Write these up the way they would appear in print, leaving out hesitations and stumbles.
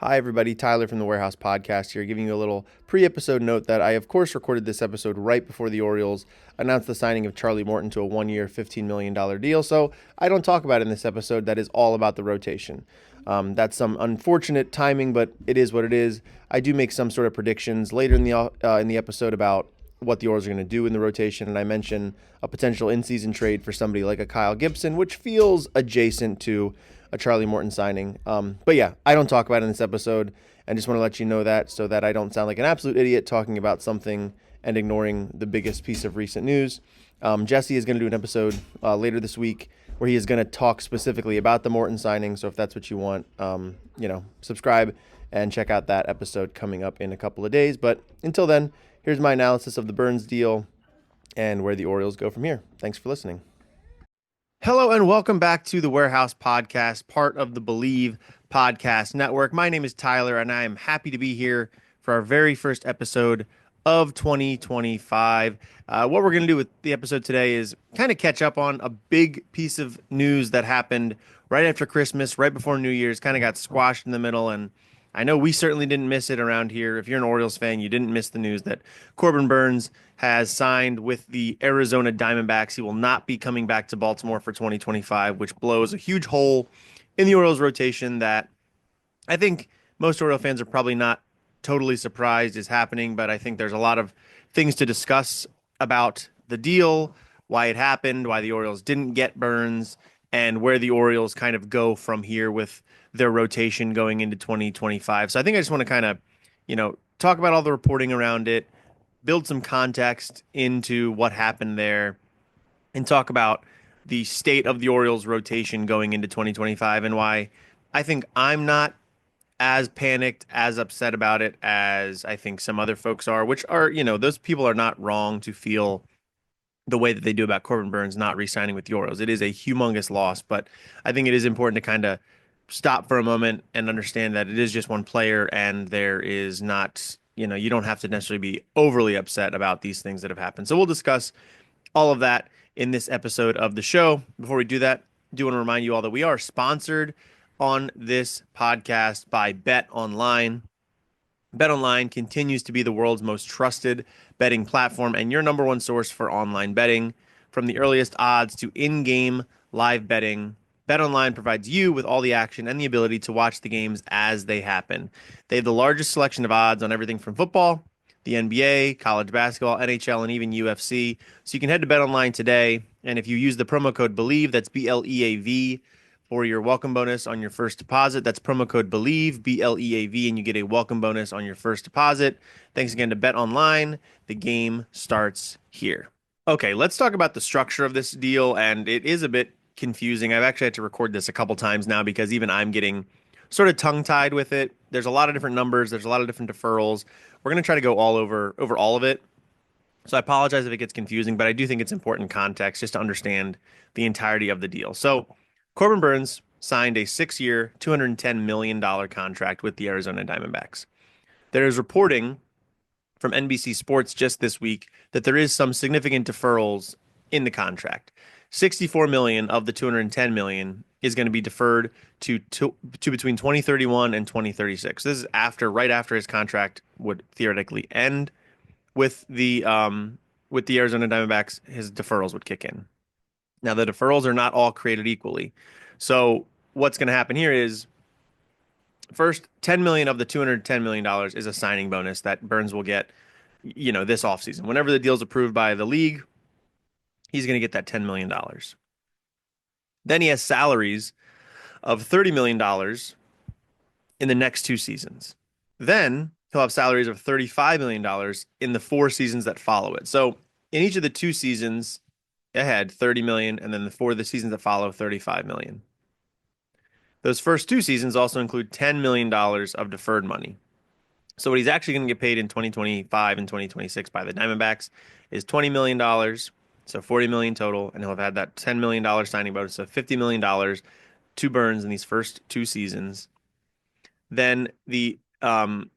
Hi, everybody. Tyler from the Warehouse Podcast here, giving you a little pre-episode note that I, of course, recorded this episode right before the Orioles announced the signing of Charlie Morton to a one-year, $15 million deal. So I don't talk about it in this episode. That is all about the rotation. That's some unfortunate timing, but it is what it is. I do make some sort of predictions later in the episode about what the Orioles are going to do in the rotation, and I mention a potential in-season trade for somebody like a Kyle Gibson, which feels adjacent to a Charlie Morton signing. But yeah, I don't talk about it in this episode, and just want to let you know that so that I don't sound like an absolute idiot talking about something and ignoring the biggest piece of recent news. Jesse is going to do an episode later this week where he is going to talk specifically about the Morton signing. So if that's what you want, subscribe and check out that episode coming up in a couple of days. But until then, here's my analysis of the Burnes deal and where the Orioles go from here. Thanks for listening. Hello and welcome back to the Warehouse Podcast, part of the Believe Podcast Network. My name is Tyler, and I am happy to be here for our very first episode of 2025. What we're going to do with the episode today is kind of catch up on a big piece of news that happened right after Christmas, right before New Year's, kind of got squashed in the middle, and I know we certainly didn't miss it around here. If you're an Orioles fan, you didn't miss the news that Corbin Burnes has signed with the Arizona Diamondbacks. He will not be coming back to Baltimore for 2025, which blows a huge hole in the Orioles rotation that I think most Oriole fans are probably not totally surprised is happening, but I think there's a lot of things to discuss about the deal, why it happened, why the Orioles didn't get Burnes, and where the Orioles kind of go from here with their rotation going into 2025. So I think I just want to kind of, talk about all the reporting around it, build some context into what happened there, and talk about the state of the Orioles rotation going into 2025 and why I think I'm not as panicked, as upset about it as I think some other folks are, which are, those people are not wrong to feel the way that they do about Corbin Burnes not re-signing with the Orioles. It is a humongous loss, but I think it is important to kind of stop for a moment and understand that it is just one player and there is not, you don't have to necessarily be overly upset about these things that have happened. So we'll discuss all of that in this episode of the show. Before we do that, I do want to remind you all that we are sponsored on this podcast by Bet Online. BetOnline continues to be the world's most trusted betting platform and your number one source for online betting. From the earliest odds to in-game live betting, BetOnline provides you with all the action and the ability to watch the games as they happen. They have the largest selection of odds on everything from football, the NBA, college basketball, NHL, and even UFC. So you can head to BetOnline today, and if you use the promo code BELIEVE, that's BLEAV, for your welcome bonus on your first deposit. That's promo code BELIEVE, BLEAV, and you get a welcome bonus on your first deposit. Thanks again to Bet Online. The game starts here. Okay, let's talk about the structure of this deal, and it is a bit confusing. I've actually had to record this a couple times now because even I'm getting sort of tongue-tied with it. There's a lot of different numbers. There's a lot of different deferrals. We're going to try to go all over all of it. So I apologize if it gets confusing, but I do think it's important context just to understand the entirety of the deal. So Corbin Burnes signed a 6-year, $210 million contract with the Arizona Diamondbacks. There is reporting from NBC Sports just this week that there is some significant deferrals in the contract. $64 million of the $210 million is going to be deferred to between 2031 and 2036. This is right after his contract would theoretically end with the Arizona Diamondbacks. His deferrals would kick in. Now, the deferrals are not all created equally. So what's going to happen here is, first, $10 million of the $210 million is a signing bonus that Burnes will get, this offseason. Whenever the deal's approved by the league, he's going to get that $10 million. Then he has salaries of $30 million in the next 2 seasons. Then he'll have salaries of $35 million in the 4 seasons that follow it. So in each of the 2 seasons ahead, $30 million, and then for the seasons that follow, $35 million. Those first 2 seasons also include $10 million of deferred money. So what he's actually going to get paid in 2025 and 2026 by the Diamondbacks is $20 million, so $40 million total, and he'll have had that $10 million signing bonus, so $50 million to Burnes in these first 2 seasons. Then the other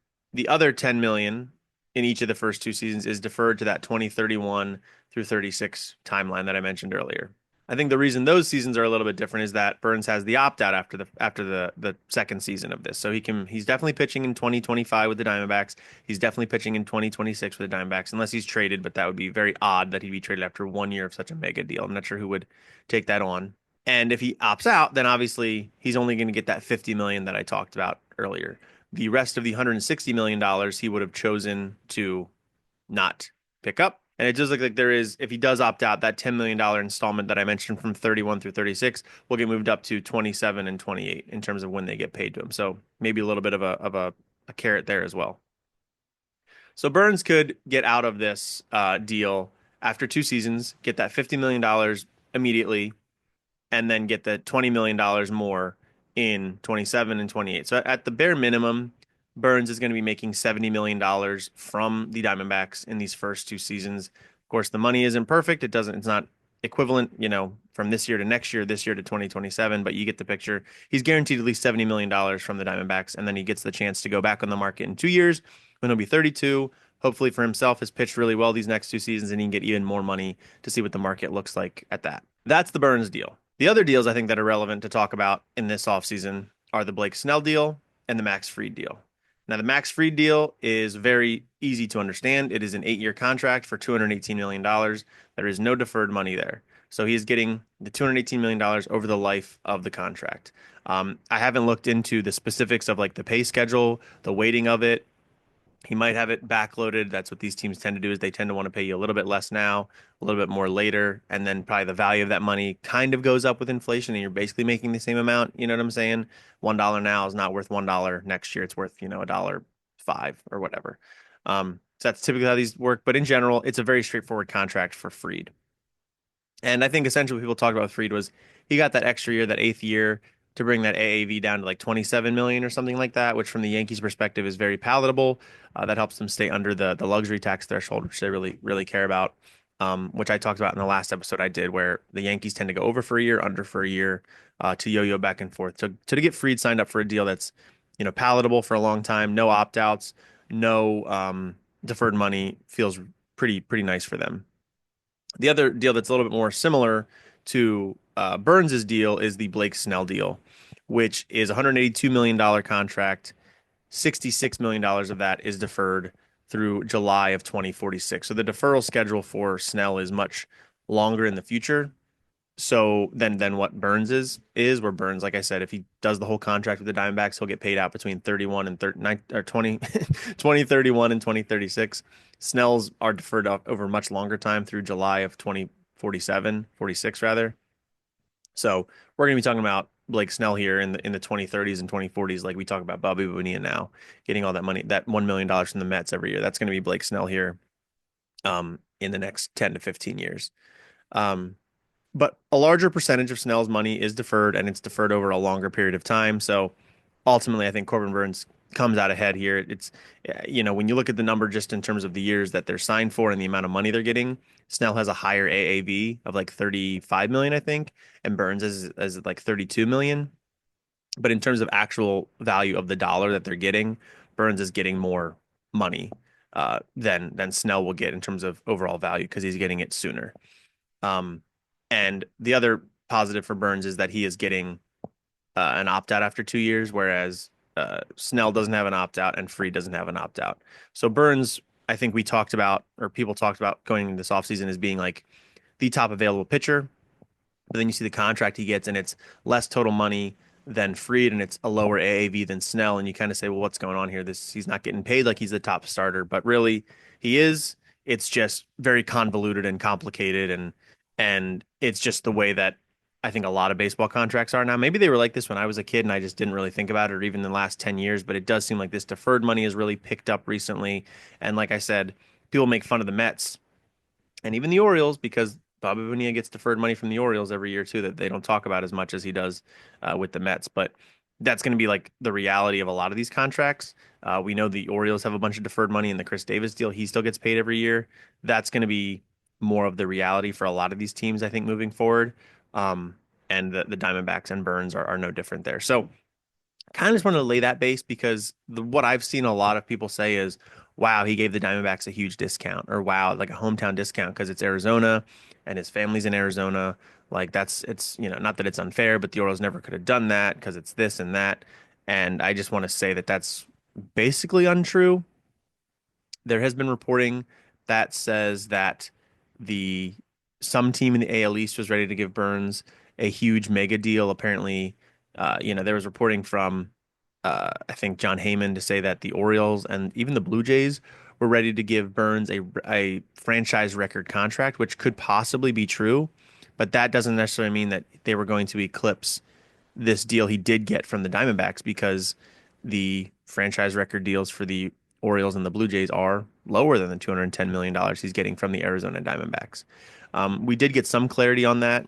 $10 million in each of the first 2 seasons is deferred to that 2031 through 36 timeline that I mentioned earlier. I think the reason those seasons are a little bit different is that Burnes has the opt out after the second season of this. So he's definitely pitching in 2025 with the Diamondbacks. He's definitely pitching in 2026 with the Diamondbacks unless he's traded, but that would be very odd that he'd be traded after 1 year of such a mega deal. I'm not sure who would take that on. And if he opts out, then obviously he's only going to get that 50 million that I talked about earlier. The rest of the 160 million dollars he would have chosen to not pick up. And it does look like there is, if he does opt out, that $10 million installment that I mentioned from 31 through 36 will get moved up to 27 and 28 in terms of when they get paid to him. So maybe a little bit of a carrot there as well. So Burnes could get out of this deal after 2 seasons, get that $50 million immediately, and then get the $20 million more in 27 and 28. So at the bare minimum, Burnes is going to be making $70 million from the Diamondbacks in these first 2 seasons. Of course, the money isn't perfect. It's not equivalent, from this year to next year, this year to 2027, but you get the picture. He's guaranteed at least $70 million from the Diamondbacks, and then he gets the chance to go back on the market in 2 years when he'll be 32. Hopefully for himself, has pitched really well these next 2 seasons, and he can get even more money to see what the market looks like at that. That's the Burnes deal. The other deals I think that are relevant to talk about in this offseason are the Blake Snell deal and the Max Fried deal. Now, the Max Fried deal is very easy to understand. It is an 8-year contract for $218 million. There is no deferred money there. So he is getting the $218 million over the life of the contract. I haven't looked into the specifics of like the pay schedule, the weighting of it. He might have it backloaded. That's what these teams tend to do is they tend to want to pay you a little bit less now, a little bit more later, and then probably the value of that money kind of goes up with inflation and you're basically making the same amount. You know what I'm saying? $1 now is not worth $1 next year. It's worth, $1.05 or whatever. So that's typically how these work. But in general, it's a very straightforward contract for Fried. And I think essentially what people talked about with Fried was he got that extra year, that 8th year, to bring that AAV down to like 27 million or something like that, which from the Yankees' perspective is very palatable. That helps them stay under the luxury tax threshold, which they really care about. Which I talked about in the last episode I did, where the Yankees tend to go over for a year, under for a year, to yo-yo back and forth. So to get Fried signed up for a deal that's palatable for a long time, no opt-outs, no deferred money, feels pretty nice for them. The other deal that's a little bit more similar to Burnes's deal is the Blake Snell deal, which is a $182 million contract. $66 million of that is deferred through July of 2046. So the deferral schedule for Snell is much longer in the future. So then what Burnes is where Burnes, like I said, if he does the whole contract with the Diamondbacks, he'll get paid out between 31 and 39 or 2031 and 2036. Snell's are deferred over much longer time through July of 2047, 46 rather. So we're going to be talking about Blake Snell here in the 2030s and 2040s, like we talk about Bobby Bonilla now, getting all that money, that $1 million from the Mets every year. That's going to be Blake Snell here in the next 10 to 15 years. But a larger percentage of Snell's money is deferred, and it's deferred over a longer period of time. So ultimately, I think Corbin Burnes comes out ahead here. It's, when you look at the number just in terms of the years that they're signed for and the amount of money they're getting, Snell has a higher AAV of like 35 million, I think, and Burnes is like 32 million. But in terms of actual value of the dollar that they're getting, Burnes is getting more money than Snell will get in terms of overall value because he's getting it sooner. And the other positive for Burnes is that he is getting an opt-out after 2 years, whereas Snell doesn't have an opt-out and Fried doesn't have an opt-out. So Burnes, I think we talked about, or people talked about going into this offseason as being like the top available pitcher. But then you see the contract he gets, and it's less total money than Fried, and it's a lower AAV than Snell. And you kind of say, well, what's going on here? He's not getting paid like he's the top starter, but really he is. It's just very convoluted and complicated, and it's just the way that I think a lot of baseball contracts are now. Maybe they were like this when I was a kid and I just didn't really think about it, or even in the last 10 years, but it does seem like this deferred money has really picked up recently. And like I said, people make fun of the Mets and even the Orioles because Bobby Bonilla gets deferred money from the Orioles every year too, that they don't talk about as much as he does with the Mets. But that's going to be like the reality of a lot of these contracts. We know the Orioles have a bunch of deferred money in the Chris Davis deal. He still gets paid every year. That's going to be more of the reality for a lot of these teams, I think, moving forward. And the Diamondbacks and Burnes are no different there. So kind of just want to lay that base because what I've seen a lot of people say is, wow, he gave the Diamondbacks a huge discount, or wow, like a hometown discount because it's Arizona and his family's in Arizona. Like it's, not that it's unfair, but the Orioles never could have done that because it's this and that. And I just want to say that that's basically untrue. There has been reporting that says that the some team in the AL East was ready to give Burnes a huge mega deal. Apparently, there was reporting from I think John Heyman to say that the Orioles and even the Blue Jays were ready to give Burnes a franchise record contract, which could possibly be true, but that doesn't necessarily mean that they were going to eclipse this deal he did get from the Diamondbacks because the franchise record deals for the Orioles and the Blue Jays are lower than the $210 million he's getting from the Arizona Diamondbacks. We did get some clarity on that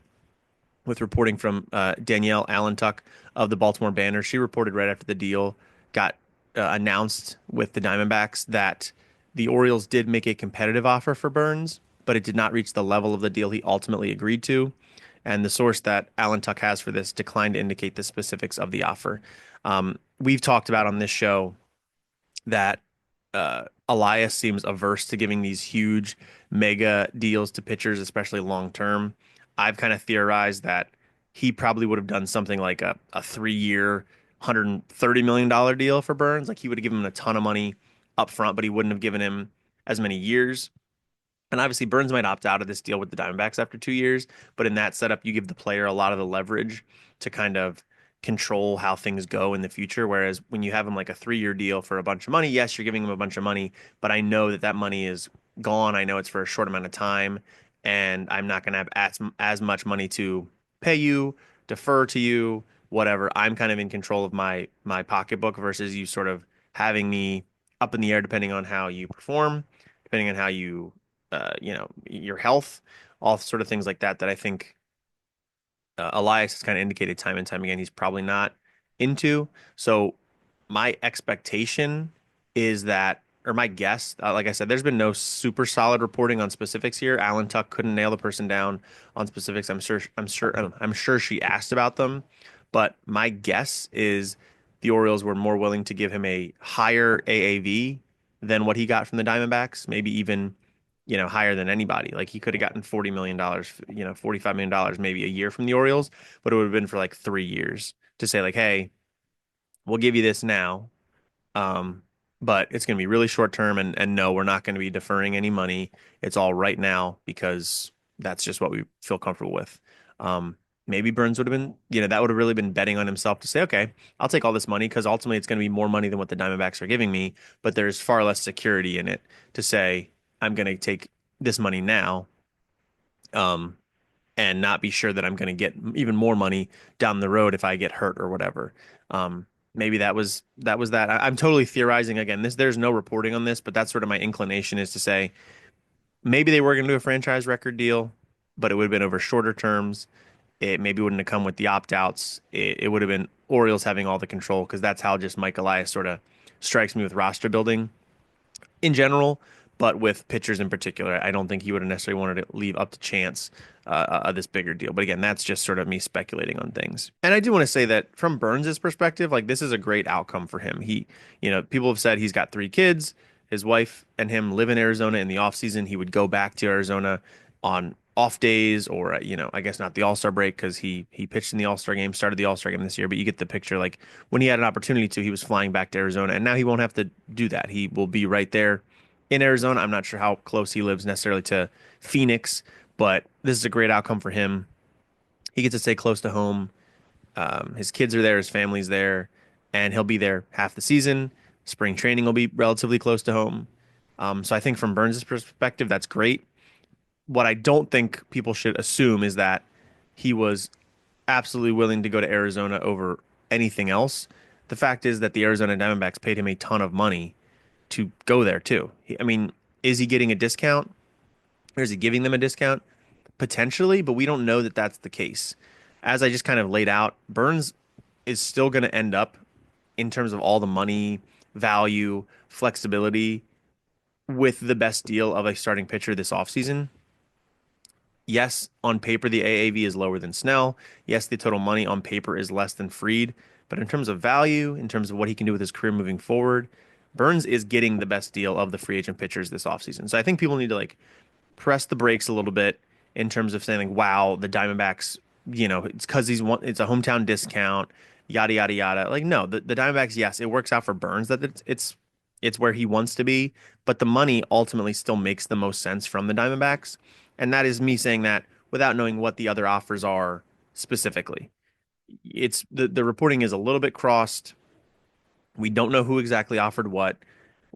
with reporting from Danielle Allentuck of the Baltimore Banner. She reported right after the deal got announced with the Diamondbacks that the Orioles did make a competitive offer for Burnes, but it did not reach the level of the deal he ultimately agreed to. And the source that Allentuck has for this declined to indicate the specifics of the offer. We've talked about on this show that Elias seems averse to giving these huge mega deals to pitchers, especially long term. I've kind of theorized that he probably would have done something like a 3 year, $130 million deal for Burnes. Like he would have given him a ton of money up front, but he wouldn't have given him as many years. And obviously, Burnes might opt out of this deal with the Diamondbacks after 2 years, but in that setup, you give the player a lot of the leverage to kind of control how things go in the future. Whereas when you have him like a 3 year deal for a bunch of money, yes, you're giving him a bunch of money, but I know that that money is gone. I know it's for a short amount of time, and I'm not going to have as much money to pay you, defer to you, whatever. I'm kind of in control of my pocketbook versus you sort of having me up in the air depending on how you perform, depending on how you your health, all sort of things like that, that I think Elias has kind of indicated time and time again he's probably not into. So my expectation is that, or my guess, like I said, there's been no super solid reporting on specifics here. Alan Tuck couldn't nail the person down on specifics. I'm sure she asked about them, but my guess is the Orioles were more willing to give him a higher AAV than what he got from the Diamondbacks, maybe even higher than anybody. Like he could have gotten $40 million, $45 million maybe a year from the Orioles, but it would have been for like 3 years to say like, hey, we'll give you this now. Um, but it's going to be really short term, and no, we're not going to be deferring any money. It's all right now because that's just what we feel comfortable with. Maybe Burnes would have been, that would have really been betting on himself to say, okay, I'll take all this money because ultimately it's going to be more money than what the Diamondbacks are giving me, but there's far less security in it to say I'm going to take this money now, um, and not be sure that I'm going to get even more money down the road if I get hurt or whatever. Maybe that was that. I'm totally theorizing again. There's no reporting on this, but that's sort of my inclination is to say maybe they were going to do a franchise record deal, but it would have been over shorter terms. It maybe wouldn't have come with the opt-outs. It would have been Orioles having all the control because that's how just Mike Elias sort of strikes me with roster building in general, but with pitchers in particular. I don't think he would have necessarily wanted to leave up to chance this bigger deal. But again, that's just sort of me speculating on things. And I do want to say that from Burnes's perspective, like this is a great outcome for him. People have said he's got 3 kids. His wife and him live in Arizona in the off season. He would go back to Arizona on off days or I guess not the All-Star break because he pitched in the All-Star game, started the All-Star game this year, but you get the picture. Like when he had an opportunity to, he was flying back to Arizona, and now he won't have to do that. He will be right there in Arizona. I'm not sure how close he lives necessarily to Phoenix, but this is a great outcome for him. He gets to stay close to home. His kids are there, his family's there, and he'll be there half the season. Spring training will be relatively close to home. So I think from Burnes' perspective, that's great. What I don't think people should assume is that he was absolutely willing to go to Arizona over anything else. The fact is that the Arizona Diamondbacks paid him a ton of money to go there too. I mean, is he getting a discount or is he giving them a discount? Potentially, but we don't know that that's the case. As I just kind of laid out, Burnes is still going to end up in terms of all the money, value, flexibility with the best deal of a starting pitcher this offseason. Yes, on paper, the AAV is lower than Snell. Yes, the total money on paper is less than Fried. But in terms of value, in terms of what he can do with his career moving forward, Burnes is getting the best deal of the free agent pitchers this offseason. So I think people need to like press the brakes a little bit in terms of saying like, wow, the Diamondbacks, it's because it's a hometown discount, yada yada yada. Like, no, the Diamondbacks, yes, it works out for Burnes that it's where he wants to be, but the money ultimately still makes the most sense from the Diamondbacks, and that is me saying that without knowing what the other offers are specifically. It's the reporting is a little bit crossed. We don't know who exactly offered what.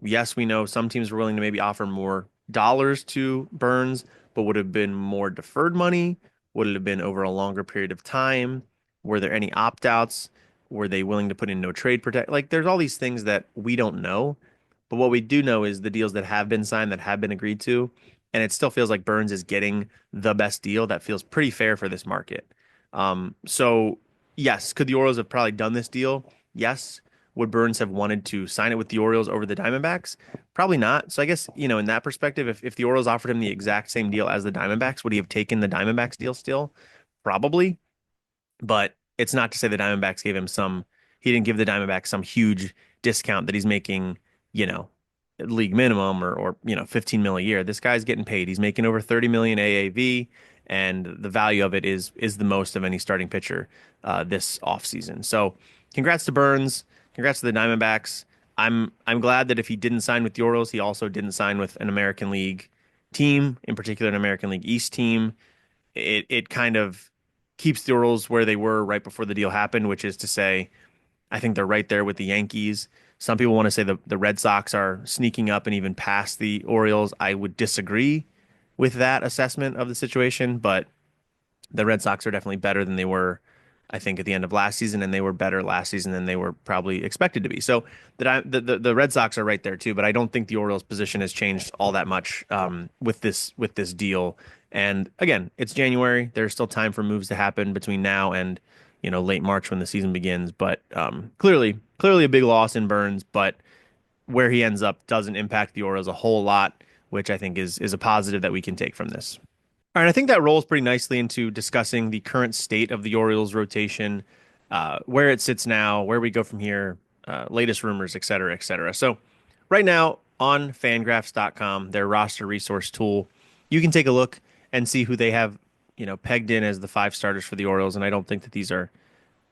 Yes, we know some teams were willing to maybe offer more dollars to Burnes, but would have been more deferred money? Would it have been over a longer period of time? Were there any opt-outs? Were they willing to put in no trade protect? Like there's all these things that we don't know. But what we do know is the deals that have been signed, that have been agreed to, and it still feels like Burnes is getting the best deal that feels pretty fair for this market. So yes, could the Orioles have probably done this deal? Yes. Would Burnes have wanted to sign it with the Orioles over the Diamondbacks? Probably not. So I guess, in that perspective, if the Orioles offered him the exact same deal as the Diamondbacks, would he have taken the Diamondbacks deal still? Probably. But it's not to say the Diamondbacks gave him he didn't give the Diamondbacks some huge discount that he's making, you know, league minimum or 15 mil a year. This guy's getting paid. He's making over 30 million AAV, and the value of it is the most of any starting pitcher this offseason. So congrats to Burnes. Congrats to the Diamondbacks. I'm glad that if he didn't sign with the Orioles, he also didn't sign with an American League team, in particular an American League East team. It kind of keeps the Orioles where they were right before the deal happened, which is to say, I think they're right there with the Yankees. Some people want to say the Red Sox are sneaking up and even past the Orioles. I would disagree with that assessment of the situation, but the Red Sox are definitely better than they were, I think, at the end of last season, and they were better last season than they were probably expected to be. So the Red Sox are right there too, but I don't think the Orioles' position has changed all that much with this deal. And again, it's January. There's still time for moves to happen between now and late March when the season begins. But clearly a big loss in Burnes, but where he ends up doesn't impact the Orioles a whole lot, which I think is a positive that we can take from this. All right, I think that rolls pretty nicely into discussing the current state of the Orioles rotation, where it sits now, where we go from here, latest rumors, et cetera, et cetera. So, right now on fangraphs.com, their roster resource tool, you can take a look and see who they have, pegged in as the five starters for the Orioles. And I don't think that these are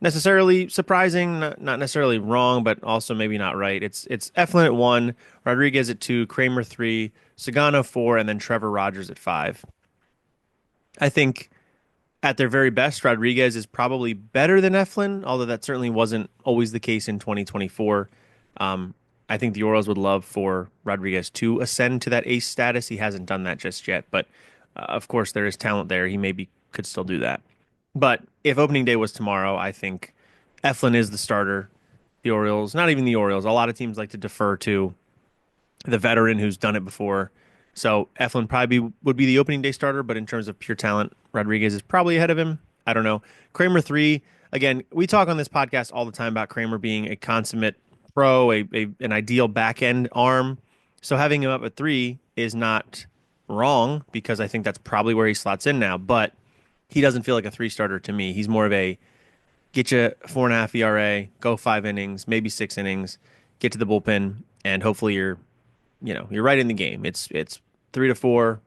necessarily surprising, not necessarily wrong, but also maybe not right. It's Eflin at one, Rodriguez at two, Kramer three, Sagano four, and then Trevor Rogers at five. I think at their very best, Rodriguez is probably better than Eflin, although that certainly wasn't always the case in 2024. I think the Orioles would love for Rodriguez to ascend to that ace status. He hasn't done that just yet, but of course there is talent there. He maybe could still do that. But if opening day was tomorrow, I think Eflin is the starter. The Orioles, not even the Orioles, a lot of teams like to defer to the veteran who's done it before. So Eflin probably would be the opening day starter, but in terms of pure talent, Rodriguez is probably ahead of him. I don't know. Kramer three. Again, we talk on this podcast all the time about Kramer being a consummate pro, an ideal back end arm. So having him up at three is not wrong because I think that's probably where he slots in now. But he doesn't feel like a three starter to me. He's more of a get you 4.5 ERA, go 5 innings, maybe 6 innings, get to the bullpen, and hopefully you're right in the game. It's 3-4,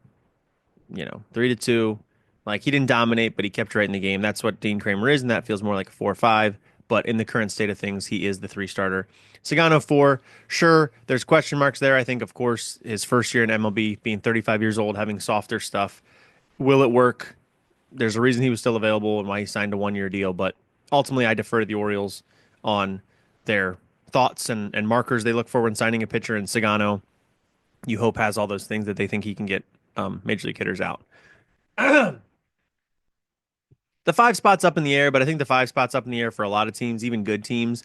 3-2. Like he didn't dominate, but he kept you right in the game. That's what Dean Kramer is, and that feels more like a 4-5. But in the current state of things, he is the three starter. Sagano four, sure, there's question marks there. I think, of course, his first year in MLB, being 35 years old, having softer stuff. Will it work? There's a reason he was still available and why he signed a 1 year deal. But ultimately, I defer to the Orioles on their thoughts and markers they look for when signing a pitcher. And Sagano, you hope, has all those things that they think he can get major league hitters out. The five spot's up in the air, but I think the five spot's up in the air for a lot of teams, even good teams.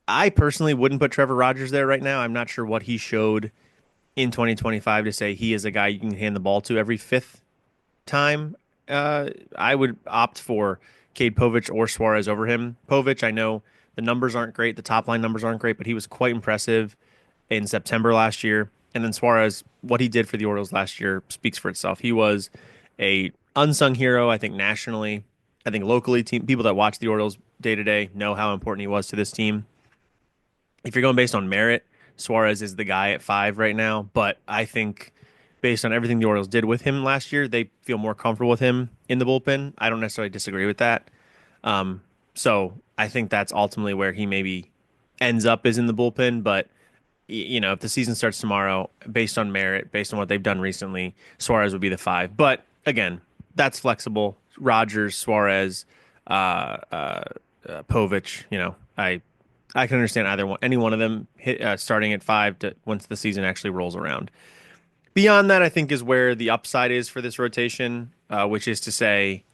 I personally wouldn't put Trevor Rogers there right now. I'm not sure what he showed in 2025 to say he is a guy you can hand the ball to every fifth time. I would opt for Cade Povich or Suarez over him. Povich, I know the numbers aren't great, the top line numbers aren't great, but he was quite impressive in September last year. And then Suarez, what he did for the Orioles last year speaks for itself. He was a unsung hero, I think nationally. I think locally, people that watch the Orioles day to day know how important he was to this team. If you're going based on merit, Suarez is the guy at five right now. But I think based on everything the Orioles did with him last year, they feel more comfortable with him in the bullpen. I don't necessarily disagree with that. Um, so I think that's ultimately where he maybe ends up is in the bullpen. But if the season starts tomorrow, based on merit, based on what they've done recently, Suarez would be the five. But again, that's flexible. Rogers, Suarez, Povich. I can understand either one, any one of them starting at five once the season actually rolls around. Beyond that, I think is where the upside is for this rotation, which is to say,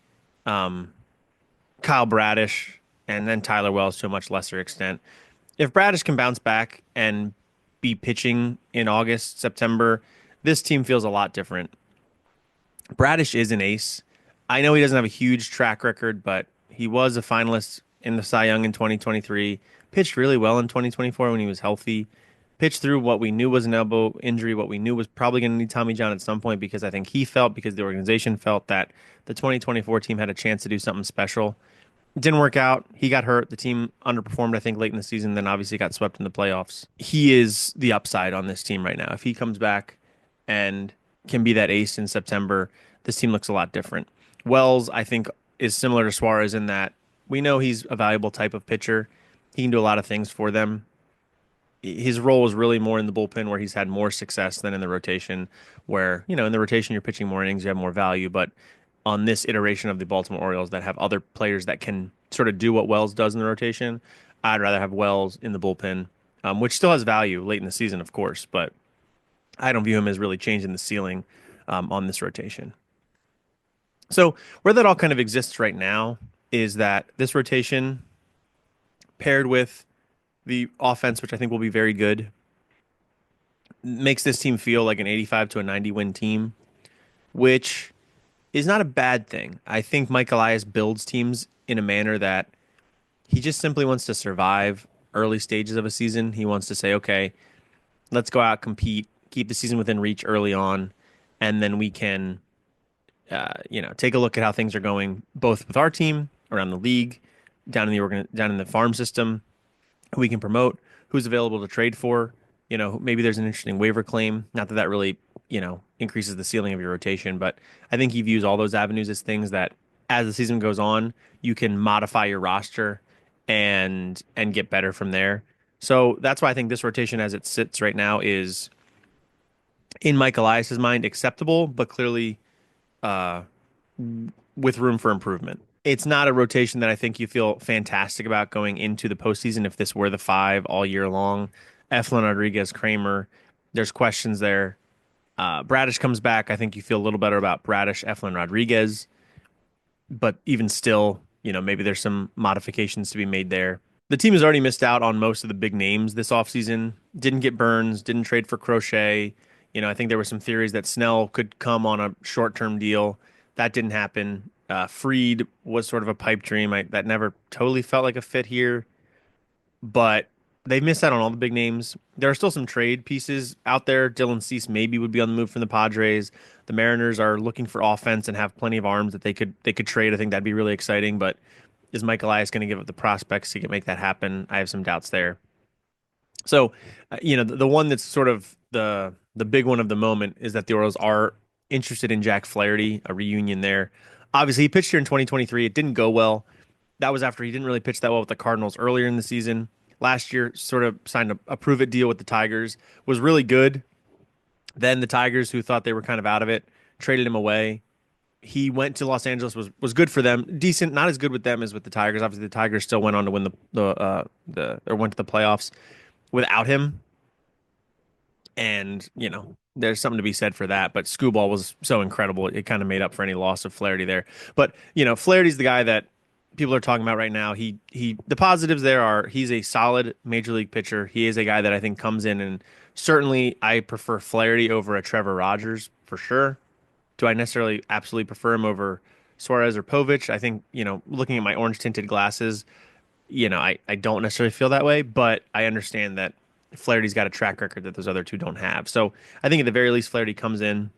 um, Kyle Bradish and then Tyler Wells to a much lesser extent. If Bradish can bounce back and be pitching in August, September, this team feels a lot different. Bradish is an ace. I know he doesn't have a huge track record, but he was a finalist in the Cy Young in 2023. Pitched really well in 2024 when he was healthy. Pitched through what we knew was an elbow injury, what we knew was probably going to need Tommy John at some point because I think because the organization felt that the 2024 team had a chance to do something special. It didn't work out. He got hurt. The team underperformed, I think, late in the season, then obviously got swept in the playoffs. He is the upside on this team right now. If he comes back and can be that ace in September, this team looks a lot different. Wells, I think, is similar to Suarez in that we know he's a valuable type of pitcher. He can do a lot of things for them. His role is really more in the bullpen where he's had more success than in the rotation, where, in the rotation, you're pitching more innings, you have more value. But on this iteration of the Baltimore Orioles that have other players that can sort of do what Wells does in the rotation, I'd rather have Wells in the bullpen, which still has value late in the season, of course, but I don't view him as really changing the ceiling on this rotation. So where that all kind of exists right now is that this rotation paired with the offense, which I think will be very good, makes this team feel like an 85 to a 90 win team, which is not a bad thing. I think Mike Elias builds teams in a manner that he just simply wants to survive early stages of a season. He wants to say, okay, let's go out, compete, keep the season within reach early on, and then we can, take a look at how things are going, both with our team around the league, down in the farm system, who we can promote, who's available to trade for. Maybe there's an interesting waiver claim. Not that that really, increases the ceiling of your rotation, but I think he views all those avenues as things that, as the season goes on, you can modify your roster and get better from there. So that's why I think this rotation, as it sits right now, is in Mike Elias's mind acceptable, but clearly uh, with room for improvement. It's not a rotation that I think you feel fantastic about going into the postseason if this were the five all year long. Eflin, Rodriguez, Kramer, there's questions there. Bradish comes back. I think you feel a little better about Bradish, Eflin, Rodriguez, but even still, maybe there's some modifications to be made there. The team has already missed out on most of the big names this offseason. Didn't get Burnes, didn't trade for Crochet. I think there were some theories that Snell could come on a short-term deal. That didn't happen. Freed was sort of a pipe dream. That never totally felt like a fit here, but they missed out on all the big names. There are still some trade pieces out there. Dylan Cease maybe would be on the move from the Padres. The Mariners are looking for offense and have plenty of arms that they could trade. I think that'd be really exciting. But is Mike Elias going to give up the prospects to make that happen? I have some doubts there. So, the one that's sort of the big one of the moment is that the Orioles are interested in Jack Flaherty, a reunion there. Obviously, he pitched here in 2023. It didn't go well. That was after he didn't really pitch that well with the Cardinals earlier in the season. Last year, sort of signed a prove-it deal with the Tigers, was really good. Then the Tigers, who thought they were kind of out of it, traded him away. He went to Los Angeles, was good for them, decent, not as good with them as with the Tigers. Obviously, the Tigers still went on to win or went to the playoffs without him, and there's something to be said for that. But Scooball was so incredible; it kind of made up for any loss of Flaherty there. But Flaherty's the guy that people are talking about right now. The positives there are he's a solid major league pitcher. He is a guy that I think comes in, and certainly I prefer Flaherty over a Trevor Rogers for sure. Do I necessarily absolutely prefer him over Suarez or Povich? I think, looking at my orange tinted glasses, I don't necessarily feel that way, but I understand that Flaherty's got a track record that those other two don't have. So I think at the very least, Flaherty comes in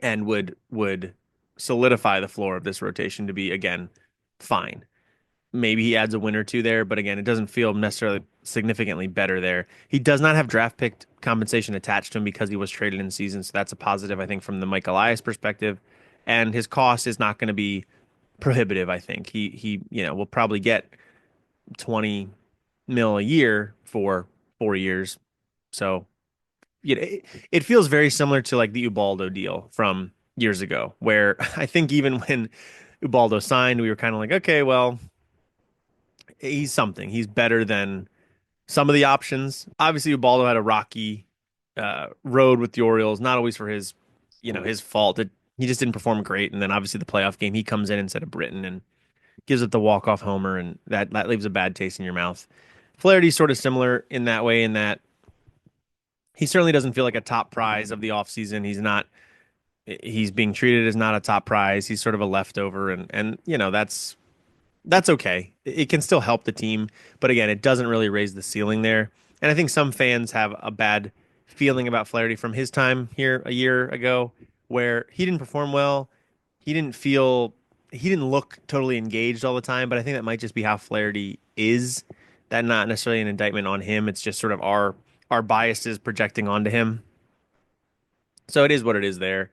and would solidify the floor of this rotation to be, again, fine. maybe he adds a win or two there, but again, it doesn't feel necessarily significantly better there. He does not have draft pick compensation attached to him because he was traded in season, so that's a positive, I think, from the Mike Elias perspective. And his cost is not going to be prohibitive, I think. He will probably get 20 mil a year for 4 years. So, it feels very similar to like the Ubaldo deal from years ago, where I think even when Ubaldo signed, we were kind of like, okay, well, he's something. He's better than some of the options. Obviously, Ubaldo had a rocky road with the Orioles, not always for his fault. He just didn't perform great. And then obviously the playoff game, he comes in instead of Britton and gives it the walk-off homer, and that leaves a bad taste in your mouth. Flaherty's sort of similar in that way, in that he certainly doesn't feel like a top prize of the offseason. He's being treated as not a top prize. He's sort of a leftover, and that's okay. It can still help the team, but again, it doesn't really raise the ceiling there. And I think some fans have a bad feeling about Flaherty from his time here a year ago, where he didn't perform well. He didn't feel, he didn't look totally engaged all the time, but I think that might just be how Flaherty is. That not necessarily an indictment on him. It's just sort of our biases projecting onto him. So it is what it is there.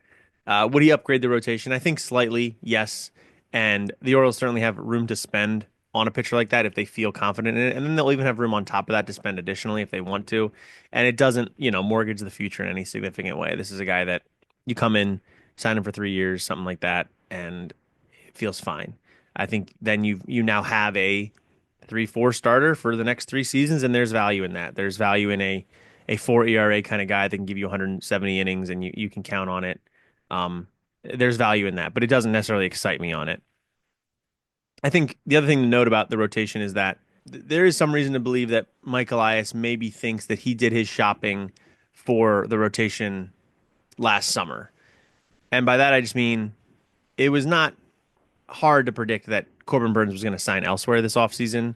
Would he upgrade the rotation? I think slightly, yes. And the Orioles certainly have room to spend on a pitcher like that if they feel confident in it. And then they'll even have room on top of that to spend additionally if they want to. And it doesn't, mortgage the future in any significant way. This is a guy that you come in, sign him for 3 years, something like that, and it feels fine. I think then you now have a 3-4 starter for the next 3 seasons, and there's value in that. There's value in a 4 ERA kind of guy that can give you 170 innings and you can count on it. There's value in that, but it doesn't necessarily excite me on it. I think the other thing to note about the rotation is that there is some reason to believe that Mike Elias maybe thinks that he did his shopping for the rotation last summer. And by that, I just mean it was not hard to predict that Corbin Burnes was going to sign elsewhere this offseason.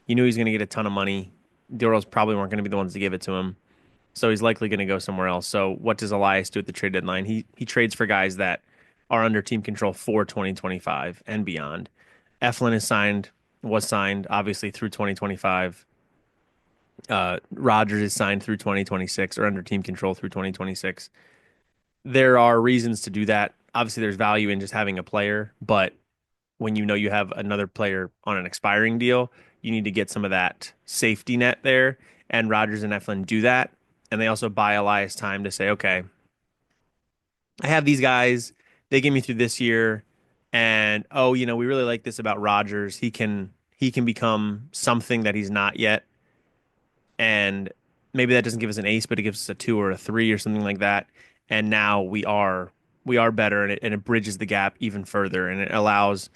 You knew he was going to get a ton of money. The Orioles probably weren't going to be the ones to give it to him. So he's likely going to go somewhere else. So what does Elias do at the trade deadline? He trades for guys that are under team control for 2025 and beyond. Eflin was signed, obviously, through 2025. Rogers is signed through 2026 or under team control through 2026. There are reasons to do that. Obviously, there's value in just having a player, but when you know you have another player on an expiring deal, you need to get some of that safety net there. And Rogers and Eflin do that. And they also buy Elias time to say, okay, I have these guys. They get me through this year. And oh, we really like this about Rogers. He can become something that he's not yet. And maybe that doesn't give us an ace, but it gives us a 2 or a 3 or something like that. And now we are better, and it bridges the gap even further, and it allows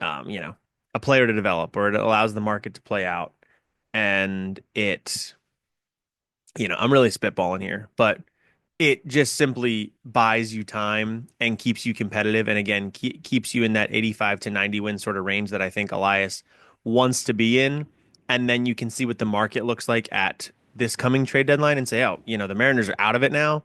a player to develop, or it allows the market to play out. And I'm really spitballing here, but it just simply buys you time and keeps you competitive. And again, keeps you in that 85 to 90 win sort of range that I think Elias wants to be in. And then you can see what the market looks like at this coming trade deadline and say, oh, the Mariners are out of it now.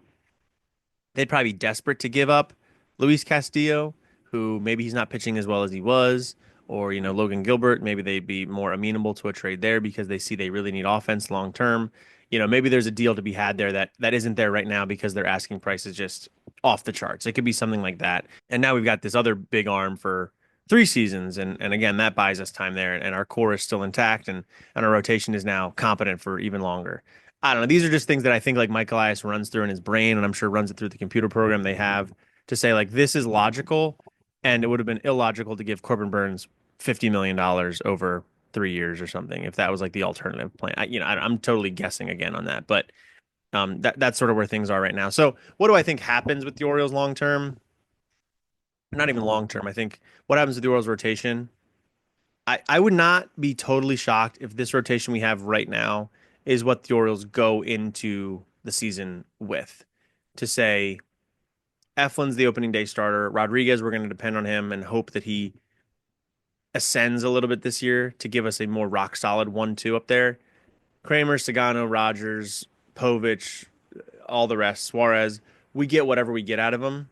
They'd probably be desperate to give up Luis Castillo, who maybe he's not pitching as well as he was, or, Logan Gilbert. Maybe they'd be more amenable to a trade there because they see they really need offense long term. Maybe there's a deal to be had there that isn't there right now because their asking price is just off the charts. It could be something like that. And now we've got this other big arm for 3 seasons. And again, that buys us time there. And our core is still intact, and our rotation is now competent for even longer. I don't know. These are just things that I think like Mike Elias runs through in his brain, and I'm sure runs it through the computer program they have to say, like, this is logical. And it would have been illogical to give Corbin Burnes $50 million over 3 years or something if that was like the alternative plan. I'm totally guessing again on that, but that's sort of where things are right now. So what do I think happens with the Orioles long term? Not even long term. I think what happens with the Orioles rotation, I would not be totally shocked if this rotation we have right now is what the Orioles go into the season with. To say Eflin's the opening day starter. Rodriguez, we're going to depend on him and hope that he ascends a little bit this year to give us a more rock solid 1-2 up there. Kramer, Sagano, Rogers, Povich, all the rest, Suarez, we get whatever we get out of them.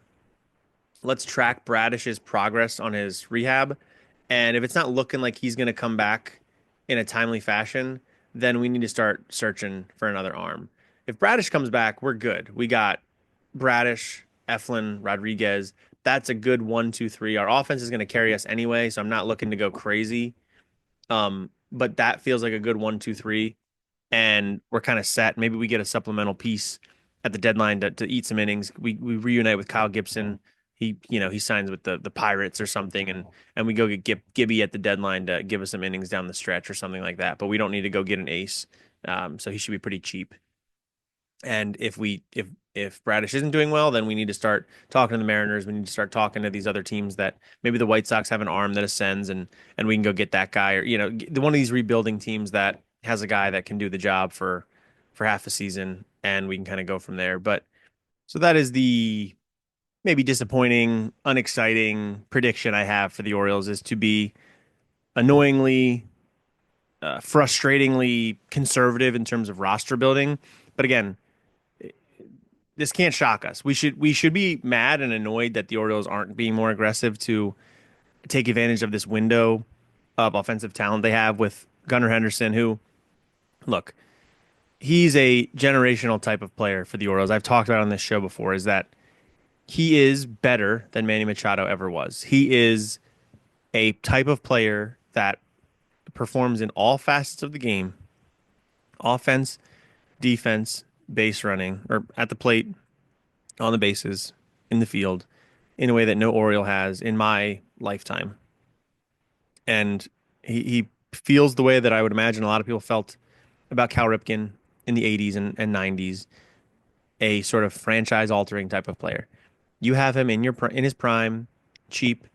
Let's track Bradish's progress on his rehab And if it's not looking like he's going to come back in a timely fashion, then we need to start searching for another arm. If Bradish comes back, we're good. We got Bradish, Eflin, Rodriguez. That's a good 1, 2, 3. Our offense is going to carry us anyway, so I'm not looking to go crazy. But that feels like a good 1, 2, 3, and we're kind of set. Maybe we get a supplemental piece at the deadline to eat some innings. We reunite with Kyle Gibson. He signs with the Pirates or something, and we go get Gibby at the deadline to give us some innings down the stretch or something like that. But we don't need to go get an ace, so he should be pretty cheap. And if Bradish isn't doing well, then we need to start talking to the Mariners. We need to start talking to these other teams that maybe the White Sox have an arm that ascends, and we can go get that guy, or one of these rebuilding teams that has a guy that can do the job for half a season, and we can kind of go from there. But so that is the maybe disappointing, unexciting prediction I have for the Orioles, is to be annoyingly, frustratingly conservative in terms of roster building. But again, this can't shock us. We should be mad and annoyed that the Orioles aren't being more aggressive to take advantage of this window of offensive talent they have with Gunnar Henderson, who, look, he's a generational type of player for the Orioles. I've talked about on this show before, is that he is better than Manny Machado ever was. He is a type of player that performs in all facets of the game: offense, defense, base running, or at the plate, on the bases, in the field, in a way that no Oriole has in my lifetime. And he feels the way that I would imagine a lot of people felt about Cal Ripken in the 80s and 90s, a sort of franchise altering type of player. You have him in his prime, cheap.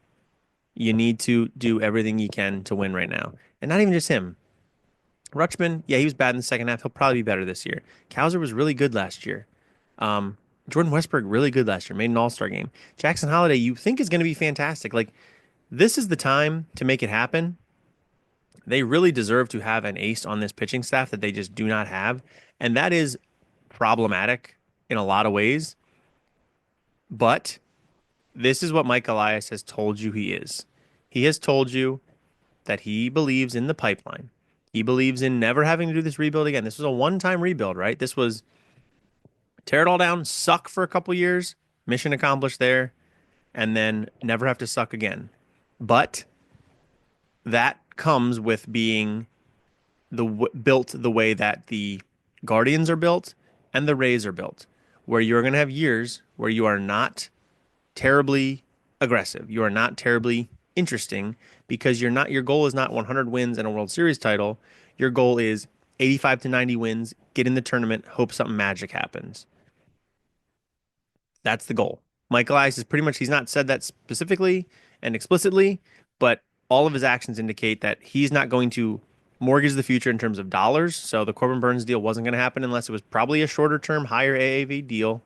You need to do everything you can to win right now. And not even just him. Rutschman, yeah, he was bad in the second half. He'll probably be better this year. Kowser was really good last year. Um, Jordan Westberg, really good last year, made an all-star game. Jackson Holliday, you think is going to be fantastic. Like, this is the time to make it happen. They really deserve to have an ace on this pitching staff that they just do not have. And that is problematic in a lot of ways. But this is what Mike Elias has told you he is. He has told you that he believes in the pipeline. He believes in never having to do this rebuild again. This was a one-time rebuild, right? This was tear it all down, suck for a couple years, mission accomplished there, and then never have to suck again. But that comes with being built the way that the Guardians are built and the Rays are built, where you're going to have years where you are not terribly aggressive. You are not terribly interesting, because your goal is not 100 wins and a World Series title. Your goal is 85 to 90 wins, get in the tournament, hope something magic happens. That's the goal. Mike Elias is pretty much, he's not said that specifically and explicitly, but all of his actions indicate that he's not going to mortgage the future in terms of dollars. So the Corbin Burnes deal wasn't going to happen unless it was probably a shorter term, higher AAV deal.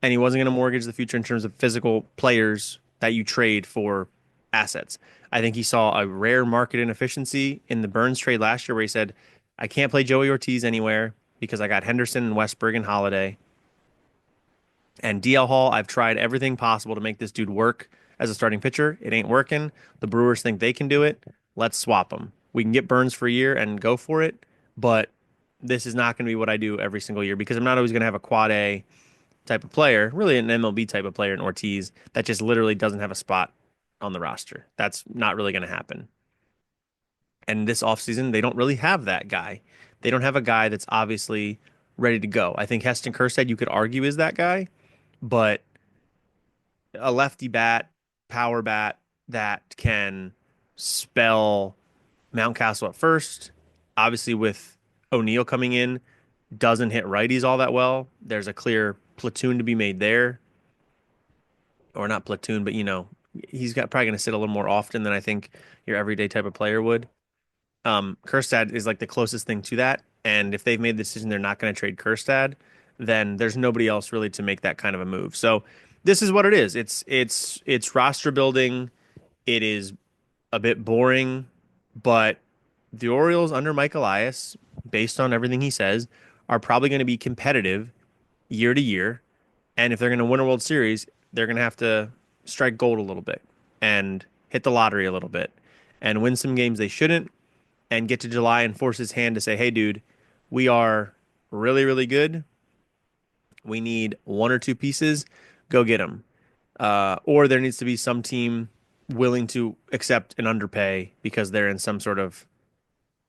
And he wasn't going to mortgage the future in terms of physical players that you trade for assets. I think he saw a rare market inefficiency in the Burnes trade last year, where he said, I can't play Joey Ortiz anywhere because I got Henderson and Westberg and Holiday. And DL Hall, I've tried everything possible to make this dude work as a starting pitcher. It ain't working. The Brewers think they can do it. Let's swap them. We can get Burnes for a year and go for it, but this is not going to be what I do every single year, because I'm not always going to have a quad A type of player, really an MLB type of player in Ortiz, that just literally doesn't have a spot on the roster. That's not really going to happen. And this offseason, they don't really have that guy. They don't have a guy that's obviously ready to go. I think Heston Kjerstad, you could argue, is that guy, but a lefty bat, power bat that can spell Mountcastle at first, obviously with O'Neill coming in, doesn't hit righties all that well. There's a clear platoon to be made there. Or not platoon, but he's probably going to sit a little more often than I think your everyday type of player would. Kjerstad is like the closest thing to that. And if they've made the decision they're not going to trade Kjerstad, then there's nobody else really to make that kind of a move. So this is what it is. It's roster building. It is a bit boring, but the Orioles under Mike Elias, based on everything he says, are probably going to be competitive year to year. And if they're going to win a World Series, they're going to have to strike gold a little bit. And hit the lottery a little bit and win some games they shouldn't, and get to July and force his hand to say, hey, dude, we are really, really good. We need one or two pieces. Go get them. Or there needs to be some team willing to accept an underpay because they're in some sort of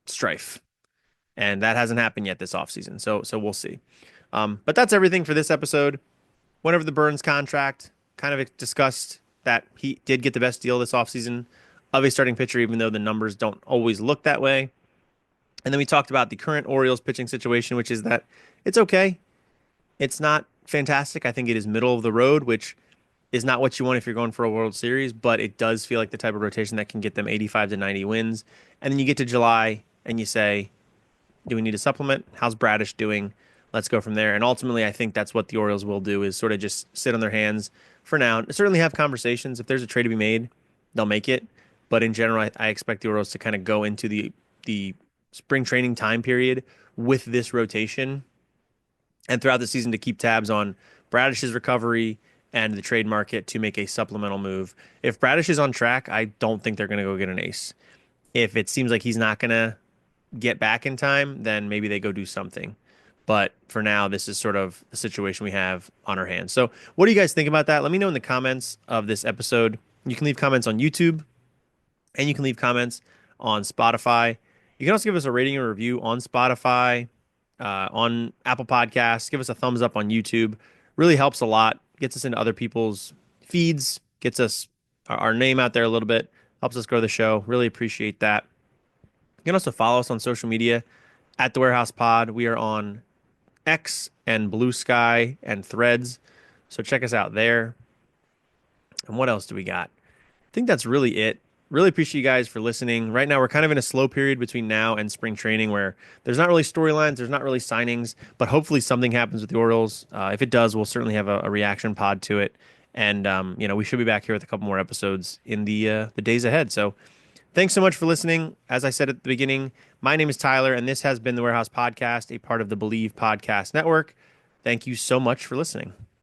strife. And that hasn't happened yet this offseason. So we'll see. But that's everything for this episode. Went over the Burnes contract, kind of discussed that he did get the best deal this offseason of a starting pitcher, even though the numbers don't always look that way. And then we talked about the current Orioles pitching situation, which is that it's okay. It's not fantastic. I think it is middle of the road, which is not what you want if you're going for a World Series, but it does feel like the type of rotation that can get them 85 to 90 wins. And then you get to July and you say, do we need a supplement? How's Bradish doing? Let's go from there. And ultimately, I think that's what the Orioles will do, is sort of just sit on their hands for now. Certainly have conversations. If there's a trade to be made, they'll make it. But in general, I expect the Orioles to kind of go into the spring training time period with this rotation, and throughout the season to keep tabs on Bradish's recovery and the trade market to make a supplemental move. If Bradish is on track, I don't think they're going to go get an ace. If it seems like he's not going to get back in time, then maybe they go do something. But for now, this is sort of the situation we have on our hands. So what do you guys think about that? Let me know in the comments of this episode. You can leave comments on YouTube, and you can leave comments on Spotify. You can also give us a rating and review on Spotify, on Apple Podcasts. Give us a thumbs up on YouTube. Really helps a lot. Gets us into other people's feeds. Gets us our name out there a little bit. Helps us grow the show. Really appreciate that. You can also follow us on social media at The Warehouse Pod. We are on X and Blue Sky and Threads. So check us out there. And what else do we got? I think that's really it. Really appreciate you guys for listening. Right now, we're kind of in a slow period between now and spring training where there's not really storylines, there's not really signings, but hopefully something happens with the Orioles. If it does, we'll certainly have a reaction pod to it. And, we should be back here with a couple more episodes in the days ahead. So thanks so much for listening. As I said at the beginning, my name is Tyler, and this has been The Warehouse Podcast, a part of the Believe Podcast Network. Thank you so much for listening.